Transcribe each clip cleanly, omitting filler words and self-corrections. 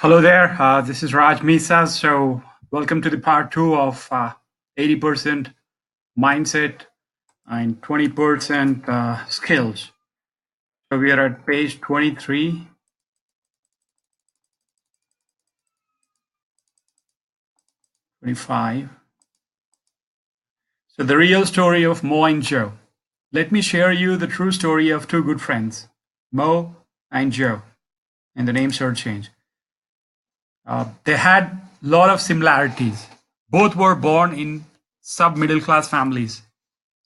Hello there. This is Rajmeesa. So, welcome to the part two of 80% mindset and 20% skills. So, we are at page 23, 25. So, the real story of Mo and Joe. Let me share you the true story of two good friends, Mo and Joe. And the names are changed. They had a lot of similarities. Both were born in sub-middle class families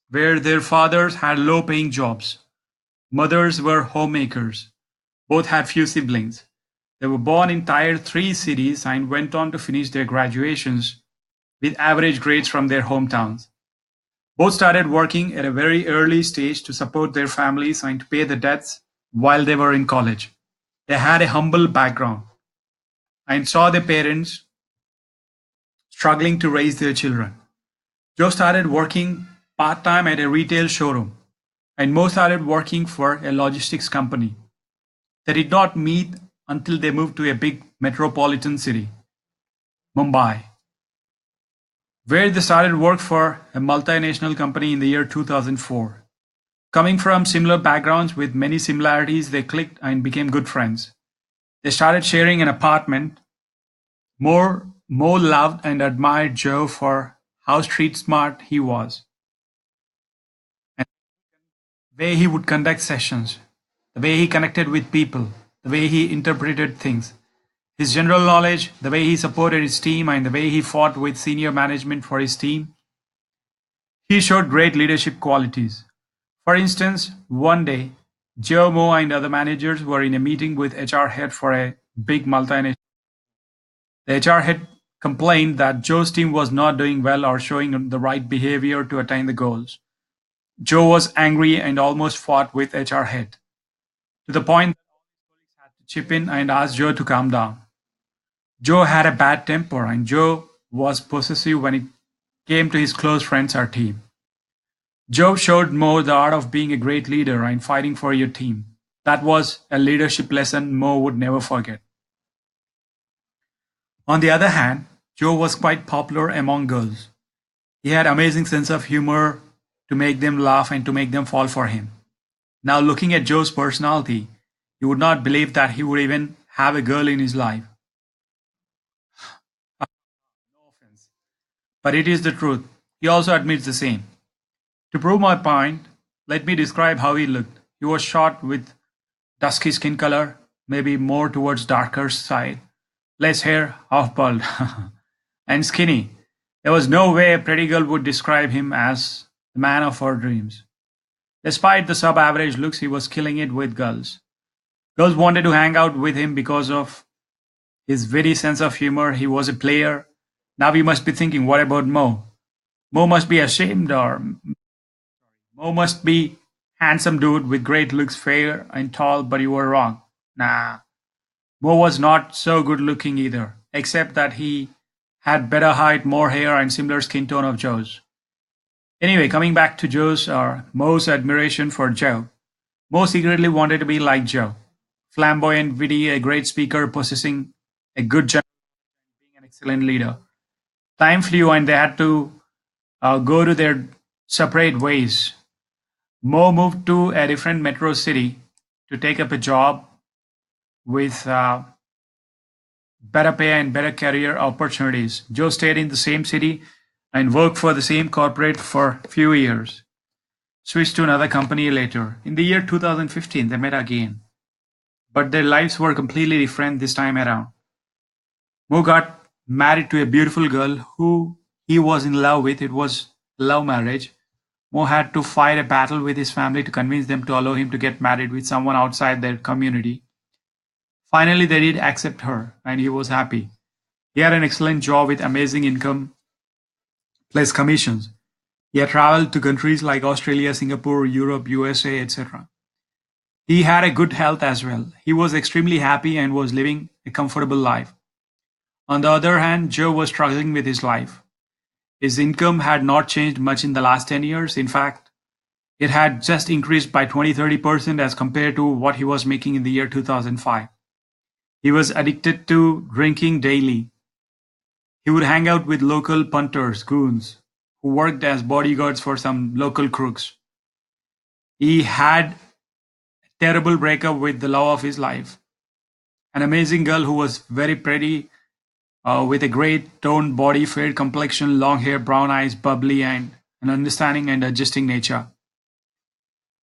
where their fathers had low-paying jobs. Mothers were homemakers. Both had few siblings. They were born in Tier 3 cities and went on to finish their graduations with average grades from their hometowns. Both started working at a very early stage to support their families and to pay the debts while they were in college. They had a humble background and saw their parents struggling to raise their children. Joe started working part-time at a retail showroom, and Mo started working for a logistics company. They did not meet until they moved to a big metropolitan city, Mumbai, where they started work for a multinational company in the year 2004. Coming from similar backgrounds with many similarities, they clicked and became good friends. They started sharing an apartment. Mo loved and admired Joe for how street smart he was, and the way he would conduct sessions, the way he connected with people, the way he interpreted things, his general knowledge, the way he supported his team, and the way he fought with senior management for his team. He showed great leadership qualities. For instance, one day, Joe, Mo, and other managers were in a meeting with HR head for a big multinational. The HR head complained that Joe's team was not doing well or showing the right behavior to attain the goals. Joe was angry and almost fought with HR head, to the point that colleagues had to chip in and ask Joe to calm down. Joe had a bad temper and Joe was possessive when it came to his close friends or team. Joe showed Mo the art of being a great leader and fighting for your team. That was a leadership lesson Mo would never forget. On the other hand, Joe was quite popular among girls. He had amazing sense of humor to make them laugh and to make them fall for him. Now looking at Joe's personality, you would not believe that he would even have a girl in his life. No offense. But it is the truth. He also admits the same. To prove my point, let me describe how he looked. He was short with dusky skin color, maybe more towards darker side, less hair, half bald, and skinny. There was no way a pretty girl would describe him as the man of her dreams. Despite the sub-average looks, he was killing it with girls. Girls wanted to hang out with him because of his witty sense of humor. He was a player. Now we must be thinking, what about Mo? Mo must be ashamed, or Mo must be handsome dude with great looks, fair and tall, but you were wrong. Nah, Mo was not so good looking either, except that he had better height, more hair, and similar skin tone of Joe's. Anyway, coming back to Joe's or Mo's admiration for Joe. Mo secretly wanted to be like Joe. Flamboyant, witty, a great speaker, possessing a good job, being an excellent leader. Time flew and they had to go to their separate ways. Mo moved to a different metro city to take up a job with better pay and better career opportunities. Joe stayed in the same city and worked for the same corporate for a few years. Switched to another company later. In the year 2015, they met again. But their lives were completely different this time around. Mo got married to a beautiful girl who he was in love with. It was love marriage. Mo had to fight a battle with his family to convince them to allow him to get married with someone outside their community. Finally, they did accept her, and he was happy. He had an excellent job with amazing income plus commissions. He had traveled to countries like Australia, Singapore, Europe, USA, etc. He had a good health as well. He was extremely happy and was living a comfortable life. On the other hand, Joe was struggling with his life. His income had not changed much in the last 10 years. In fact, it had just increased by 20-30% as compared to what he was making in the year 2005. He was addicted to drinking daily. He would hang out with local punters, goons, who worked as bodyguards for some local crooks. He had a terrible breakup with the love of his life, an amazing girl who was very pretty, with a great toned body, fair complexion, long hair, brown eyes, bubbly, and an understanding and adjusting nature.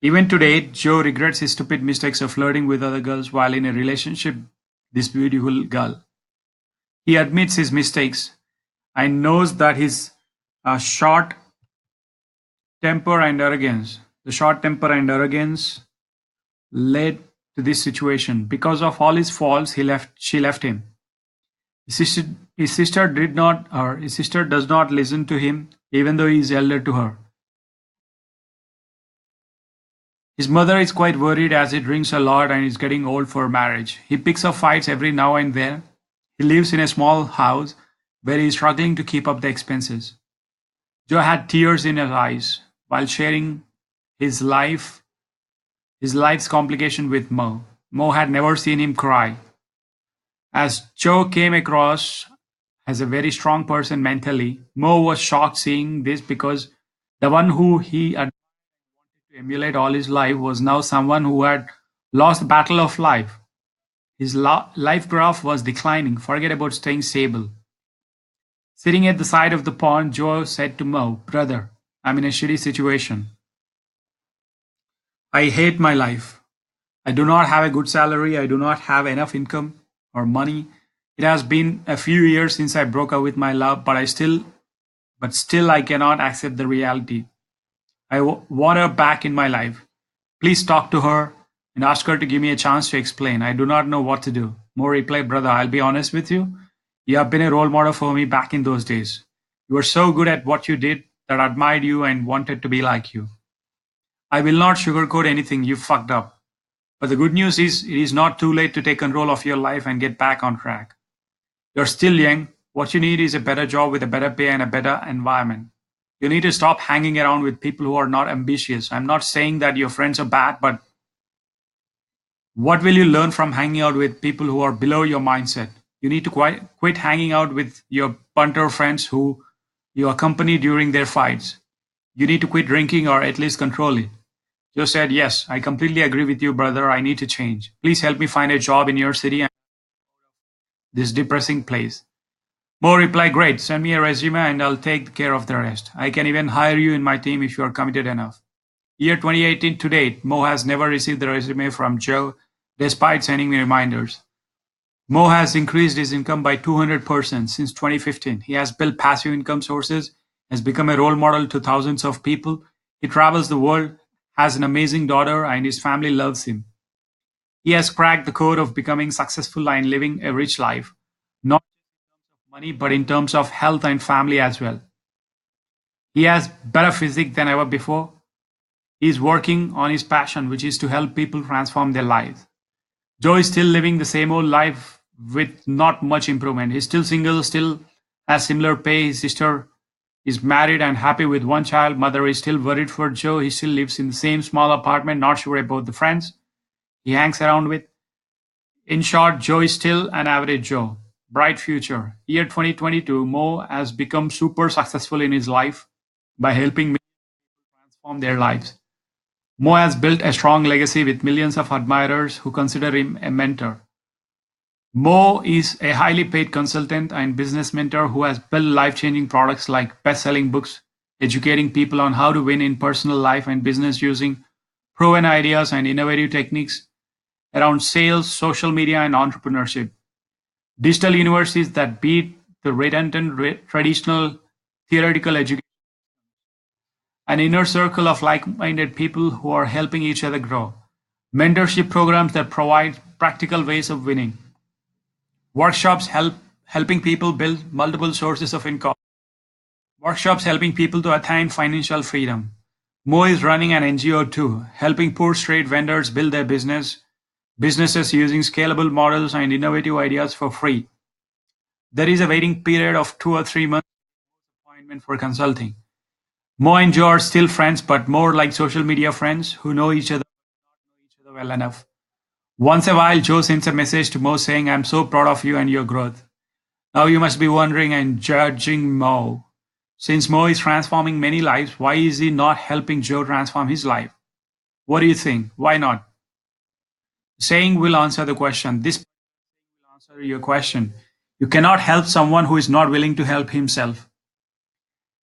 Even today, Joe regrets his stupid mistakes of flirting with other girls while in a relationship with this beautiful girl. He admits his mistakes and knows that his short temper and arrogance, the short temper and arrogance led to this situation. Because of all his faults, she left him. His sister, his sister did not, or his sister does not listen to him, even though he is elder to her. His mother is quite worried as he drinks a lot and is getting old for marriage. He picks up fights every now and then. He lives in a small house where he is struggling to keep up the expenses. Joe had tears in his eyes while sharing his life, his life's complication with Mo. Mo had never seen him cry. As Joe came across as a very strong person mentally, Mo was shocked seeing this because the one who he had to emulate all his life was now someone who had lost the battle of life. His life graph was declining. Forget about staying stable. Sitting at the side of the pond, Joe said to Mo, "Brother, I'm in a shitty situation. I hate my life. I do not have a good salary. I do not have enough income or money. It has been a few years since I broke up with my love, but still I cannot accept the reality. I want her back in my life. Please talk to her and ask her to give me a chance to explain. I do not know what to do." Mo replied, "Brother, I'll be honest with you. You have been a role model for me back in those days. You were so good at what you did that I admired you and wanted to be like you. I will not sugarcoat anything. You fucked up. But the good news is, it is not too late to take control of your life and get back on track. You're still young. What you need is a better job with a better pay and a better environment. You need to stop hanging around with people who are not ambitious. I'm not saying that your friends are bad, but what will you learn from hanging out with people who are below your mindset? You need to quit hanging out with your punter friends who you accompany during their fights. You need to quit drinking or at least control it." Joe said, "Yes, I completely agree with you, brother. I need to change. Please help me find a job in your city and this depressing place." Mo replied, "Great, send me a resume and I'll take care of the rest. I can even hire you in my team if you are committed enough." Year 2018 to date, Mo has never received the resume from Joe despite sending me reminders. Mo has increased his income by 200% since 2015. He has built passive income sources, has become a role model to thousands of people. He travels the world, has an amazing daughter, and his family loves him. He has cracked the code of becoming successful and living a rich life, not money, but in terms of health and family as well. He has better physique than ever before. He is working on his passion, which is to help people transform their lives. Joe is still living the same old life with not much improvement. He's still single, still has similar pay. His sister is married and happy with one child. Mother is still worried for Joe. He still lives in the same small apartment, not sure about the friends he hangs around with. In short, Joe is still an average Joe. Bright future. Year 2022, Mo has become super successful in his life by helping millions transform their lives. Mo has built a strong legacy with millions of admirers who consider him a mentor. Mo is a highly paid consultant and business mentor who has built life-changing products like best-selling books, educating people on how to win in personal life and business using proven ideas and innovative techniques around sales, social media, and entrepreneurship. Digital universities that beat the redundant traditional theoretical education. An inner circle of like-minded people who are helping each other grow. Mentorship programs that provide practical ways of winning. Workshops helping people build multiple sources of income. Workshops helping people to attain financial freedom. Mo is running an NGO too, helping poor street vendors build their businesses using scalable models and innovative ideas for free. There is a waiting period of 2 or 3 months appointment for consulting. Mo and Joe are still friends, but more like social media friends who know each other well enough. Once a while, Joe sends a message to Mo saying, I'm so proud of you and your growth. Now you must be wondering and judging Mo. Since Mo is transforming many lives, why is he not helping Joe transform his life? What do you think? Why not? Saying will answer the question. This will answer your question. You cannot help someone who is not willing to help himself.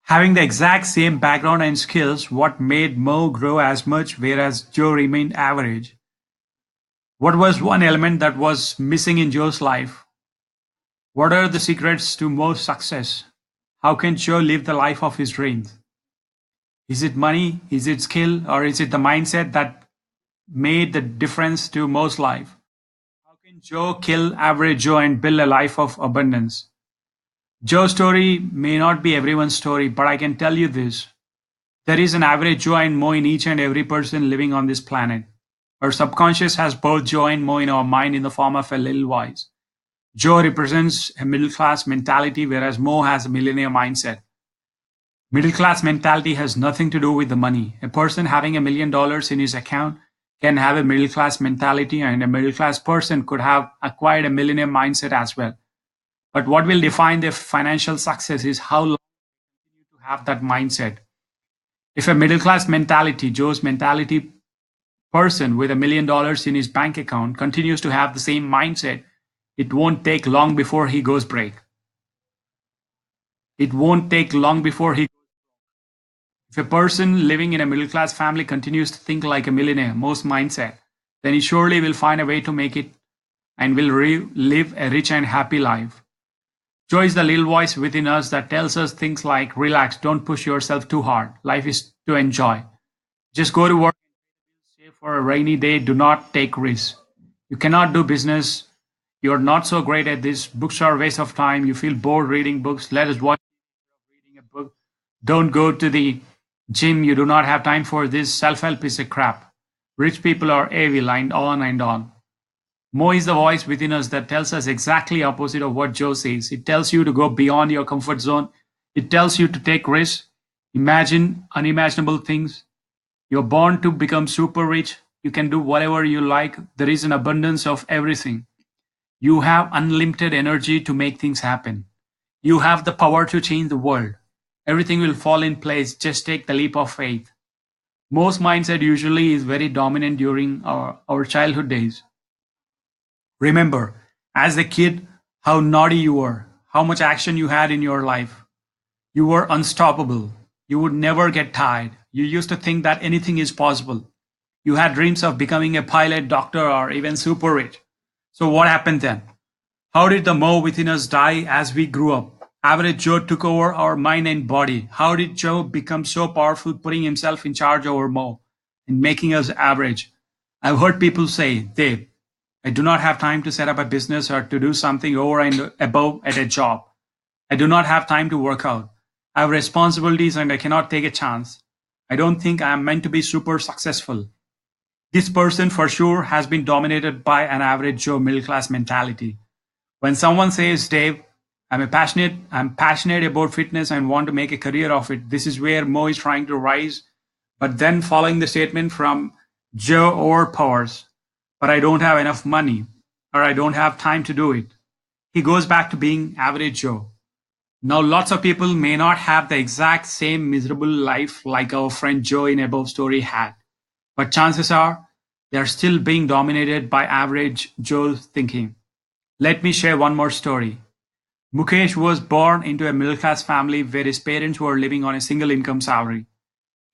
Having the exact same background and skills, what made Mo grow as much, whereas Joe remained average? What was one element that was missing in Joe's life? What are the secrets to Mo's success? How can Joe live the life of his dreams? Is it money? Is it skill? Or is it the mindset that made the difference to Mo's life? How can Joe kill average Joe and build a life of abundance? Joe's story may not be everyone's story, but I can tell you this. There is an average Joe and Mo in each and every person living on this planet. Our subconscious has both Joe and Mo in our mind in the form of a little voice. Joe represents a middle class mentality, whereas Mo has a millionaire mindset. Middle class mentality has nothing to do with the money. A person having $1 million in his account can have a middle class mentality, and a middle class person could have acquired a millionaire mindset as well. But what will define their financial success is how long they continue to have that mindset. If a middle class mentality, Joe's mentality person with $1 million in his bank account continues to have the same mindset, it won't take long before he goes break. It won't take long before he. If a person living in a middle class family continues to think like a millionaire, most mindset, then he surely will find a way to make it and will live a rich and happy life. Joy is the little voice within us that tells us things like, relax, don't push yourself too hard. Life is to enjoy. Just go to work, save for a rainy day, do not take risks. You cannot do business. You're not so great at this. Books are a waste of time. You feel bored reading books. Let us watch reading a book. Don't go to the gym. You do not have time for this. Self-help is a crap. Rich people are evil, and on and on. Mo is the voice within us that tells us exactly opposite of what Joe says. It tells you to go beyond your comfort zone. It tells you to take risks, imagine unimaginable things. You're born to become super rich. You can do whatever you like. There is an abundance of everything. You have unlimited energy to make things happen. You have the power to change the world. Everything will fall in place. Just take the leap of faith. Most mindset usually is very dominant during our childhood days. Remember, as a kid, how naughty you were, how much action you had in your life. You were unstoppable. You would never get tired. You used to think that anything is possible. You had dreams of becoming a pilot, doctor, or even super rich. So what happened then? How did the Mo within us die as we grew up? Average Joe took over our mind and body. How did Joe become so powerful, putting himself in charge over Mo and making us average? I've heard people say, Dave, I do not have time to set up a business or to do something over and above at a job. I do not have time to work out. I have responsibilities and I cannot take a chance. I don't think I am meant to be super successful. This person for sure has been dominated by an average Joe middle class mentality. When someone says, Dave, I'm passionate about fitness and want to make a career of it, this is where Mo is trying to rise. But then following the statement from Joe overpowers, but I don't have enough money, or I don't have time to do it. He goes back to being average Joe. Now, lots of people may not have the exact same miserable life like our friend Joe in above story had, but chances are they are still being dominated by average Joe's thinking. Let me share one more story. Mukesh was born into a middle class family where his parents were living on a single income salary.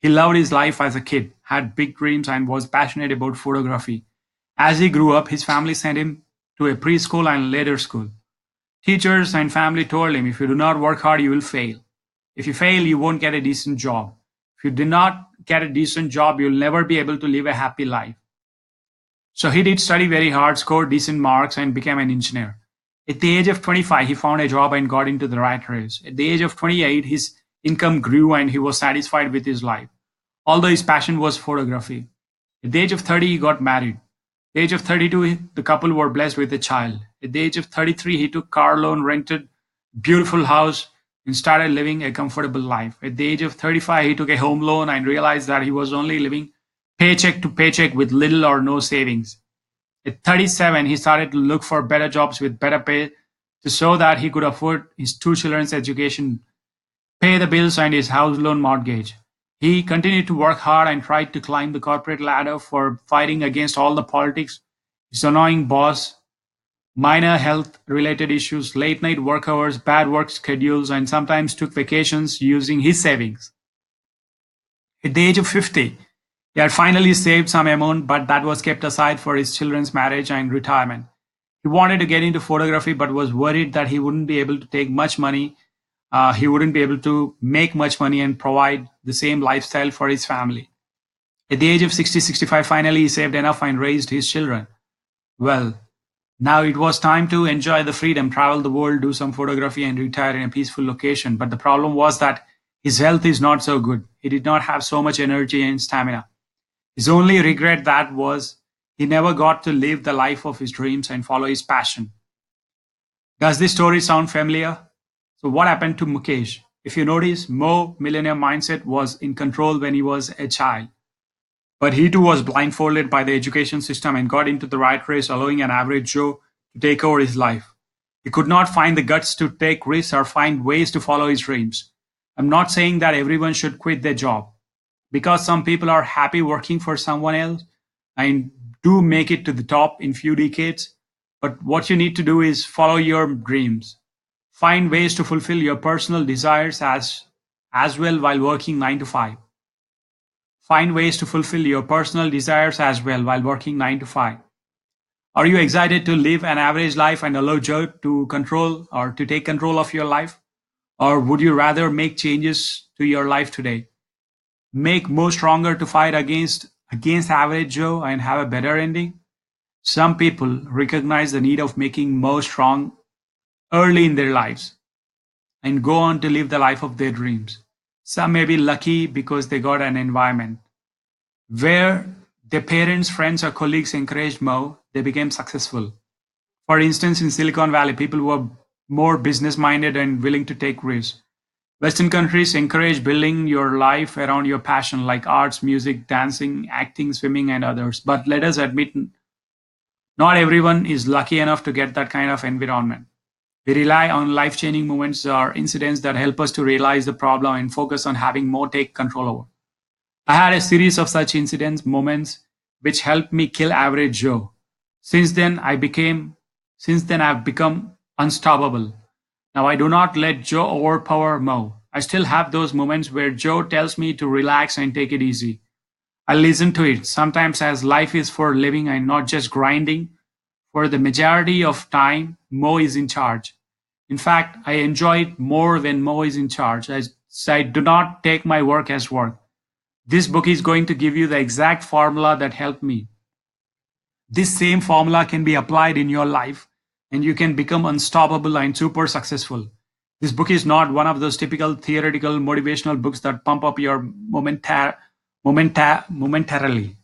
He loved his life as a kid, had big dreams, and was passionate about photography. As he grew up, his family sent him to a preschool and later school. Teachers and family told him, if you do not work hard, you will fail. If you fail, you won't get a decent job. If you do not get a decent job, you'll never be able to live a happy life. So he did study very hard, scored decent marks, and became an engineer. At the age of 25, he found a job and got into the rat race. At the age of 28, his income grew and he was satisfied with his life, although his passion was photography. At the age of 30, he got married. At the age of 32, the couple were blessed with a child. At the age of 33, he took car loan, rented beautiful house, and started living a comfortable life. At the age of 35, he took a home loan and realized that he was only living paycheck to paycheck with little or no savings. At 37, he started to look for better jobs with better pay to so that he could afford his two children's education, pay the bills and his house loan mortgage. He continued to work hard and tried to climb the corporate ladder for fighting against all the politics, his annoying boss, minor health related issues, late night work hours, bad work schedules, and sometimes took vacations using his savings. At the age of 50, he had finally saved some amount, but that was kept aside for his children's marriage and retirement. He wanted to get into photography, but was worried that he wouldn't be able to take much money. He wouldn't be able to make much money and provide the same lifestyle for his family. At the age of 60, 65, finally he saved enough and raised his children. Well, now it was time to enjoy the freedom, travel the world, do some photography, and retire in a peaceful location. But the problem was that his health is not so good. He did not have so much energy and stamina. His only regret that was he never got to live the life of his dreams and follow his passion. Does this story sound familiar? So what happened to Mukesh? If you notice, Mo Millennium Mindset was in control when he was a child. But he too was blindfolded by the education system and got into the rat race, allowing an average Joe to take over his life. He could not find the guts to take risks or find ways to follow his dreams. I'm not saying that everyone should quit their job, because some people are happy working for someone else and do make it to the top in few decades. But what you need to do is follow your dreams. Find ways to fulfill your personal desires as well while working 9 to 5. Find ways to fulfill your personal desires as well while working 9 to 5. Are you excited to live an average life and allow Joe to control or to take control of your life? Or would you rather make changes to your life today? Make Mo stronger to fight against average Joe and have a better ending? Some people recognize the need of making Mo strong early in their lives and go on to live the life of their dreams. Some may be lucky because they got an environment where their parents, friends, or colleagues encouraged Mo, they became successful. For instance, in Silicon Valley, people were more business minded and willing to take risks. Western countries encourage building your life around your passion, like arts, music, dancing, acting, swimming, and others. But let us admit, not everyone is lucky enough to get that kind of environment. We rely on life-changing moments or incidents that help us to realize the problem and focus on having more take control over. I had a series of such incidents, moments, which helped me kill average Joe. Since then, I've become unstoppable. Now I do not let Joe overpower Mo. I still have those moments where Joe tells me to relax and take it easy. I listen to it, sometimes as life is for living and not just grinding. For the majority of time, Mo is in charge. In fact, I enjoy it more when Mo is in charge, as I do not take my work as work. This book is going to give you the exact formula that helped me. This same formula can be applied in your life and you can become unstoppable and super successful. This book is not one of those typical theoretical motivational books that pump up your momentarily.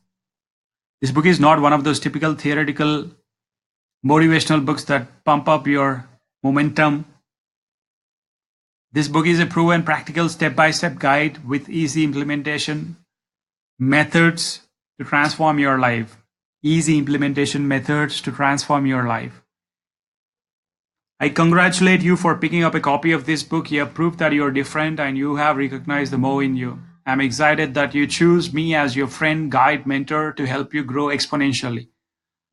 This book is not one of those typical theoretical motivational books that pump up your momentum. This book is a proven practical step-by-step guide with easy implementation methods to transform your life. Easy implementation methods to transform your life. I congratulate you for picking up a copy of this book. You have proved that you are different and you have recognized the Mo in you. I'm excited that you choose me as your friend, guide, mentor to help you grow exponentially.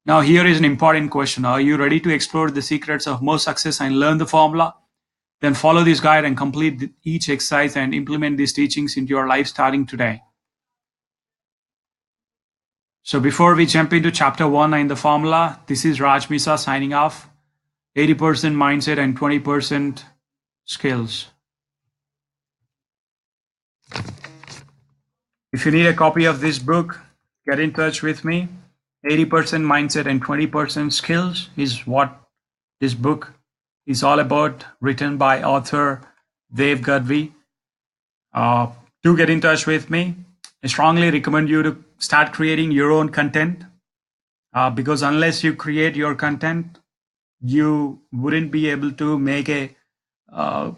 Now, here is an important question. Are you ready to explore the secrets of Mo success and learn the formula? Then follow this guide and complete each exercise and implement these teachings into your life starting today. So before we jump into chapter 1 and the formula, this is Rajmeesa signing off. 80% mindset and 20% skills. If you need a copy of this book, get in touch with me. 80% mindset and 20% skills is what this book is all about, written by author Dev Gadhvi. Do get in touch with me. I strongly recommend you to start creating your own content because unless you create your content, you wouldn't be able to make a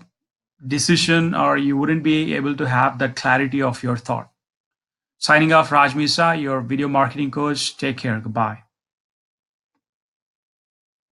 decision or you wouldn't be able to have that clarity of your thought. Signing off, Rajmeesa, your video marketing coach. Take care. Goodbye.